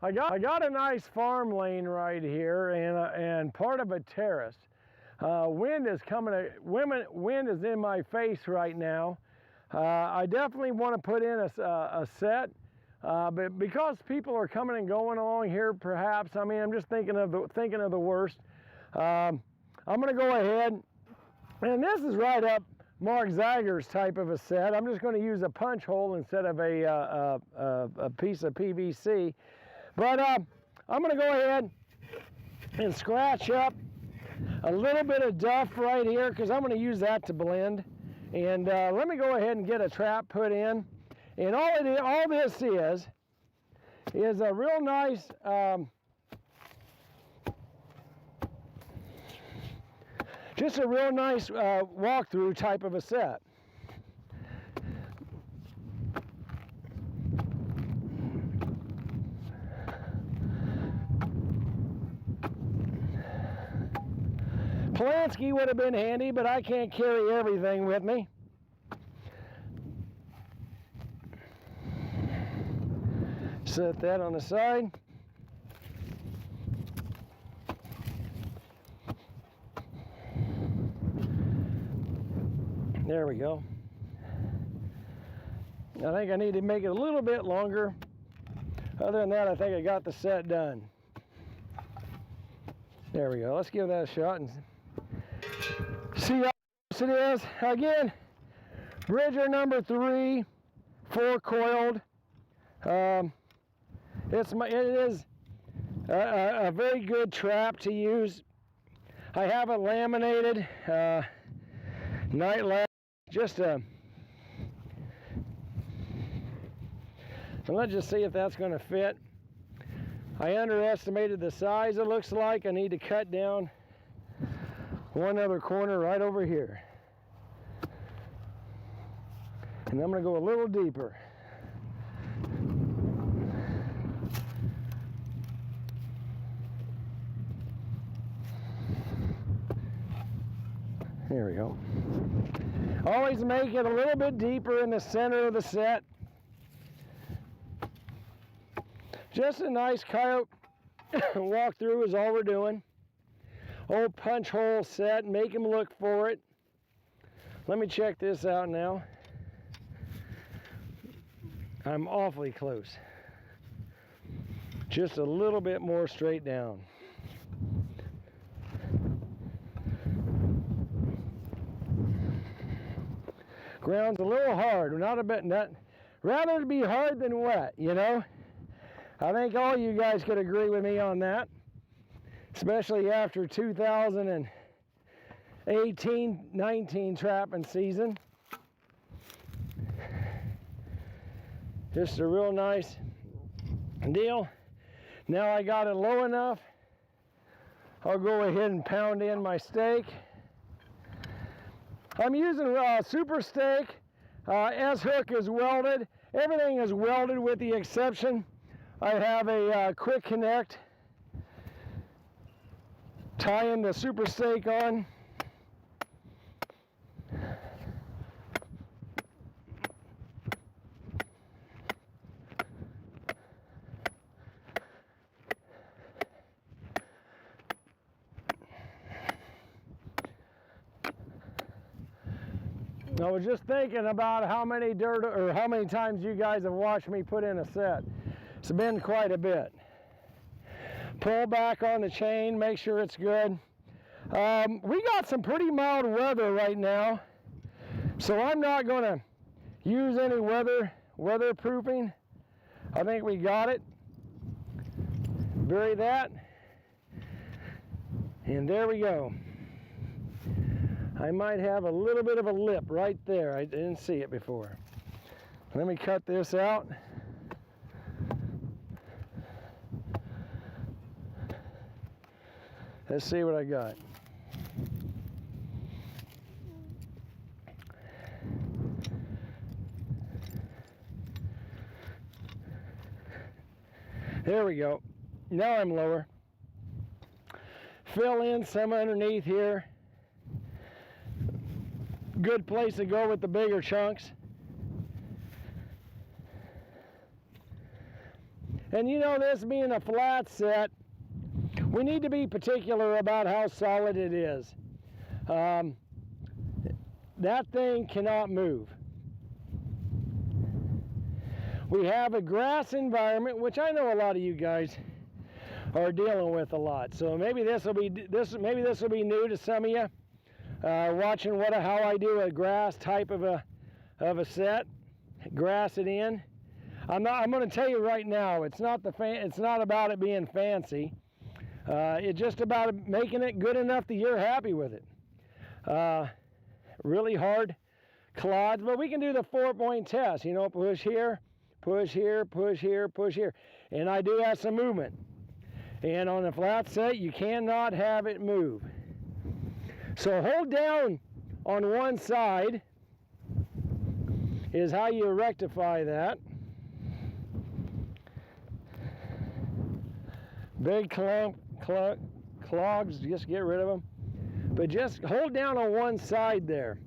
I got a nice farm lane right here and part of a terrace. Wind is in my face right now. I definitely want to put in a set, but because people are coming and going along here, perhaps. I mean, I'm just thinking of the worst. I'm going to go ahead, and this is right up Mark Zager's type of a set. I'm just going to use a punch hole instead of a piece of PVC. But I'm going to go ahead and scratch up a little bit of duff right here because I'm going to use that to blend. And let me go ahead and get a trap put in. And all this is a real nice just a real nice walkthrough type of a set. Polanski would have been handy, but I can't carry everything with me. Set that on the side. There we go. I think I need to make it a little bit longer. Other than that, I think I got the set done. There we go. Let's give that a shot and see how close it is. Again, Bridger number 3, 4-coiled. It is a very good trap to use. I have it laminated, night lab. Just let's just see if that's going to fit. I underestimated the size. It looks like I need to cut down one other corner right over here. And I'm going to go a little deeper. There we go. Always make it a little bit deeper in the center of the set. Just a nice coyote walkthrough is all we're doing. Old punch hole set, make him look for it. Let me check this out now. I'm awfully close. Just a little bit more straight down. Ground's a little hard, rather to be hard than wet, you know. I think all you guys could agree with me on that, especially after 2018-19 trapping season. Just a real nice deal. Now I got it low enough, I'll go ahead and pound in my stake. I'm using super stake. S-hook is welded. Everything is welded with the exception. I have a quick connect tying the super stake on. I was just thinking about how many times you guys have watched me put in a set. It's been quite a bit. Pull back on the chain, make sure it's good. We got some pretty mild weather right now, so I'm not going to use any weatherproofing. I think we got it. Bury that, and there we go. I might have a little bit of a lip right there. I didn't see it before. Let me cut this out. Let's see what I got. There we go. Now I'm lower. Fill in some underneath here. Good place to go with the bigger chunks. And you know, this being a flat set, we need to be particular about how solid it is. That thing cannot move. We have a grass environment, which I know a lot of you guys are dealing with a lot. So maybe this will be new to some of you, watching how I do a grass type of a set, grass it in. I'm going to tell you right now, it's not about it being fancy. It's just about making it good enough that you're happy with it. Really hard clods, but we can do the 4-point test. You know, push here, push here, push here, push here. And I do have some movement. And on a flat set, you cannot have it move. So hold down on one side is how you rectify that. Big clogs, just get rid of them. But just hold down on one side there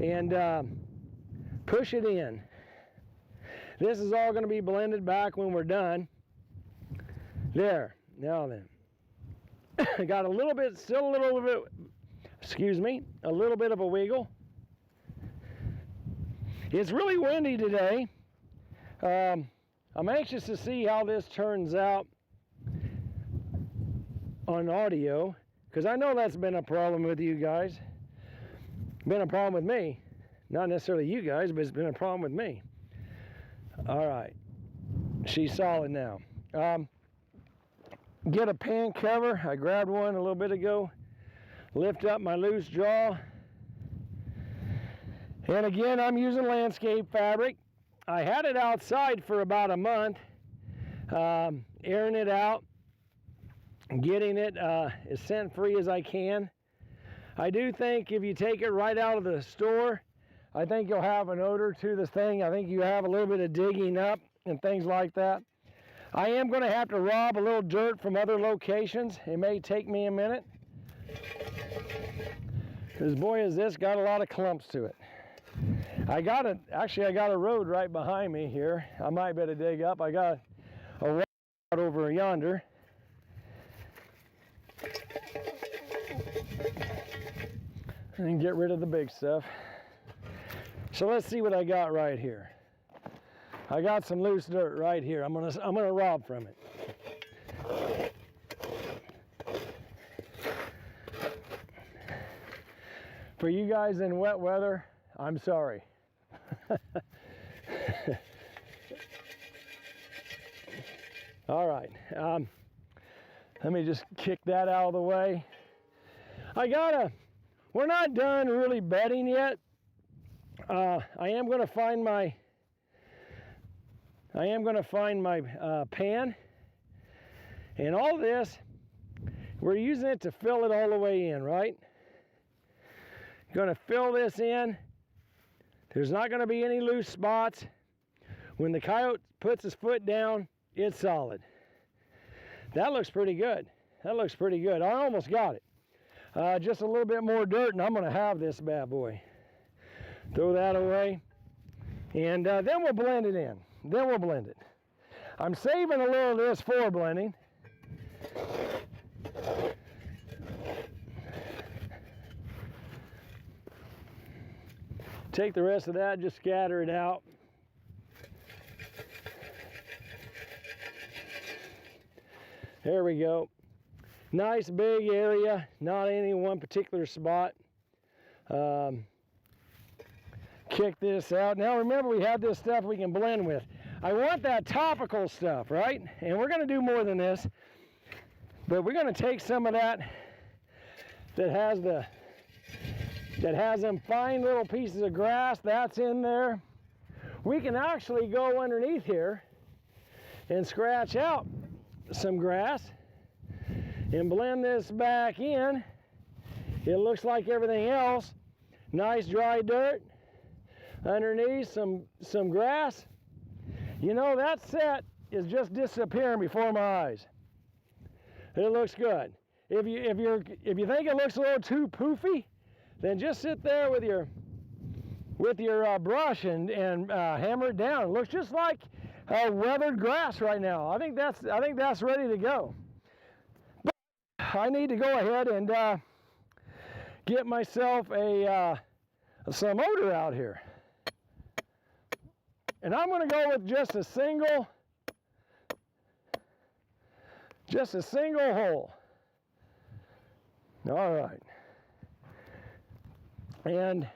and push it in. This is all going to be blended back when we're done. There. Now then. I got a little bit of a wiggle. It's really windy today. I'm anxious to see how this turns out on audio, because I know that's been a problem with you guys. Been a problem with me. Not necessarily you guys, but it's been a problem with me. All right. She's solid now. Get a pan cover. I grabbed one a little bit ago. Lift up my loose jaw. And again, I'm using landscape fabric. I had it outside for about a month, airing it out, getting it as scent-free as I can. I do think if you take it right out of the store, I think you'll have an odor to this thing. I think you have a little bit of digging up and things like that. I am going to have to rob a little dirt from other locations. It may take me a minute, because boy, has this got a lot of clumps to it. I got a road right behind me here. I might better dig up. I got a road out over yonder. And get rid of the big stuff. So let's see what I got right here. I got some loose dirt right here. I'm gonna rob from it. For you guys in wet weather, I'm sorry. All right. Let me just kick that out of the way. We're not done really bedding yet. I am going to find my pan, and all this, we're using it to fill it all the way in, right? Going to fill this in. There's not going to be any loose spots. When the coyote puts his foot down, it's solid. That looks pretty good. That looks pretty good. I almost got it. Just a little bit more dirt, and I'm going to have this bad boy. Throw that away. And then we'll blend it in. Then we'll blend it. I'm saving a little of this for blending. Take the rest of that, just scatter it out. There we go. Nice big area, not any one particular spot. Kick this out. Now remember, we have this stuff we can blend with. I want that topical stuff, right? And we're going to do more than this. But we're going to take some of that has them fine little pieces of grass. That's in there. We can actually go underneath here and scratch out some grass and blend this back in. It looks like everything else. Nice dry dirt underneath, some grass. You know, that set is just disappearing before my eyes. It looks good. If you think it looks a little too poofy, then just sit there with your with your brush and hammer it down. It looks just like weathered grass right now. I think that's ready to go. But I need to go ahead and get myself some odor out here. And I'm going to go with just a single hole. All right. And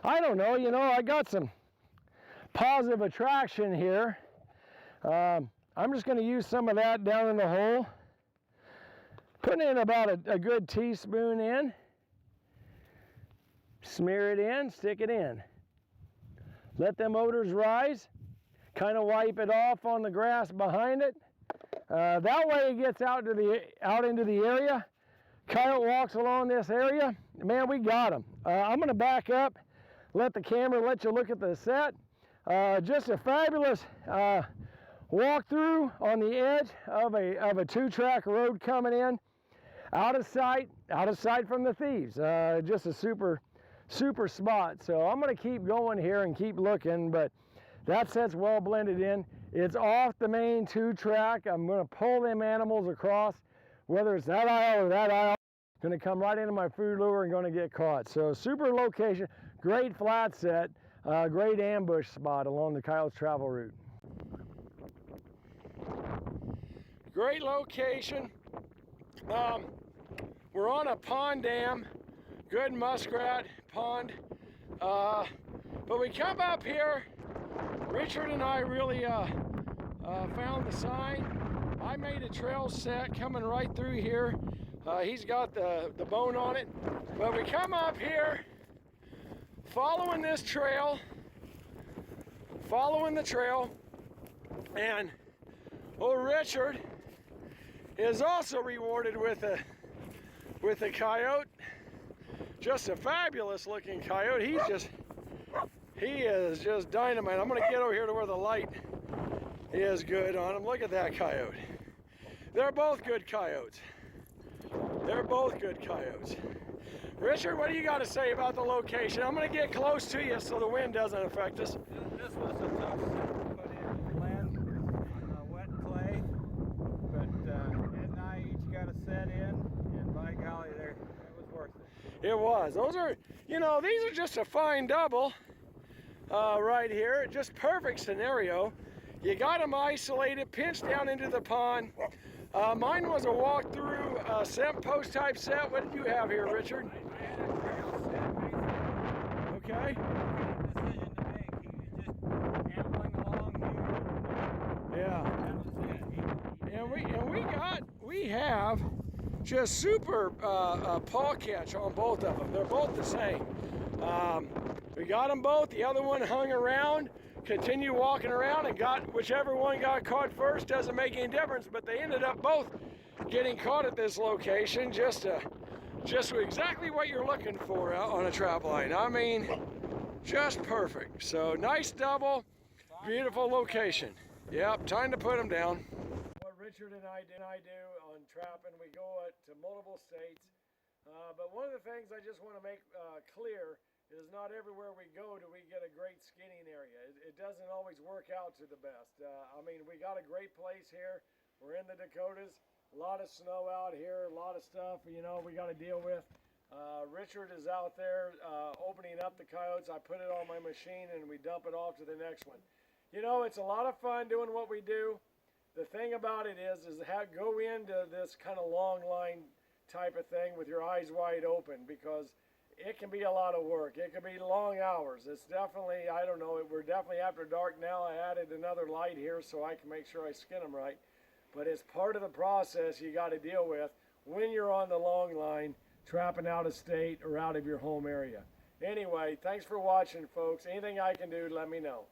I don't know, you know, I got some positive attraction here. I'm just going to use some of that down in the hole. Putting in about a good teaspoon in. Smear it in, stick it in. Let them odors rise. Kind of wipe it off on the grass behind it. That way it gets out into the area. Coyote walks along this area. Man, we got him. I'm going to back up, let the camera let you look at the set. Just a fabulous walkthrough on the edge of a two-track road coming in. Out of sight from the thieves. Just a super spot. So I'm going to keep going here and keep looking, but that set's well blended in. It's off the main two-track. I'm going to pull them animals across, whether it's that aisle or that aisle. Going to come right into my food lure and going to get caught. So super location, great flat set, great ambush spot along the Coyotes travel route. Great location. We're on a pond dam, good muskrat pond. But we come up here, Richard and I really found the sign. I made a trail set coming right through here. He's got the bone on it. But we come up here, following this trail, following the trail, and old Richard is also rewarded with a coyote. Just a fabulous looking coyote. He is just dynamite. I'm gonna get over here to where the light is good on him. Look at that coyote. They're both good coyotes. They're both good coyotes. Richard, what do you got to say about the location? I'm going to get close to you so the wind doesn't affect us. This was a tough set to put in, blend on wet clay, but Ed and I each got a set in, and by golly, it was worth it. It was. Those are, you know, these are just a fine double right here. Just perfect scenario. You got them isolated, pinched down into the pond. Mine was a walk-through scent post type set. What did you have here, Richard? I had a trail set. Okay. Decision to make. He was just ambling along here. Yeah. That was it. And we have just super paw catch on both of them. They're both the same. We got them both. The other one hung around. Continue walking around and got whichever one got caught first. Doesn't make any difference, but they ended up both getting caught at this location. Just exactly what you're looking for out on a trap line. I mean, just perfect. So nice double, beautiful location. Yep, time to put them down. What Richard and I do on trapping, we go to multiple states, but one of the things I just want to make clear is not everywhere we go do we get a great skinning area. It doesn't always work out to the best. I mean, we got a great place here. We're in the Dakotas. A lot of snow out here, a lot of stuff, you know, we got to deal with. Richard is out there opening up the coyotes. I put it on my machine and we dump it off to the next one. You know, it's a lot of fun doing what we do. The thing about it is go into this kind of long line type of thing with your eyes wide open, because it can be a lot of work. It can be long hours. It's definitely, I don't know, we're definitely after dark now. I added another light here so I can make sure I skin them right. But it's part of the process you got to deal with when you're on the long line, trapping out of state or out of your home area. Anyway, thanks for watching, folks. Anything I can do, let me know.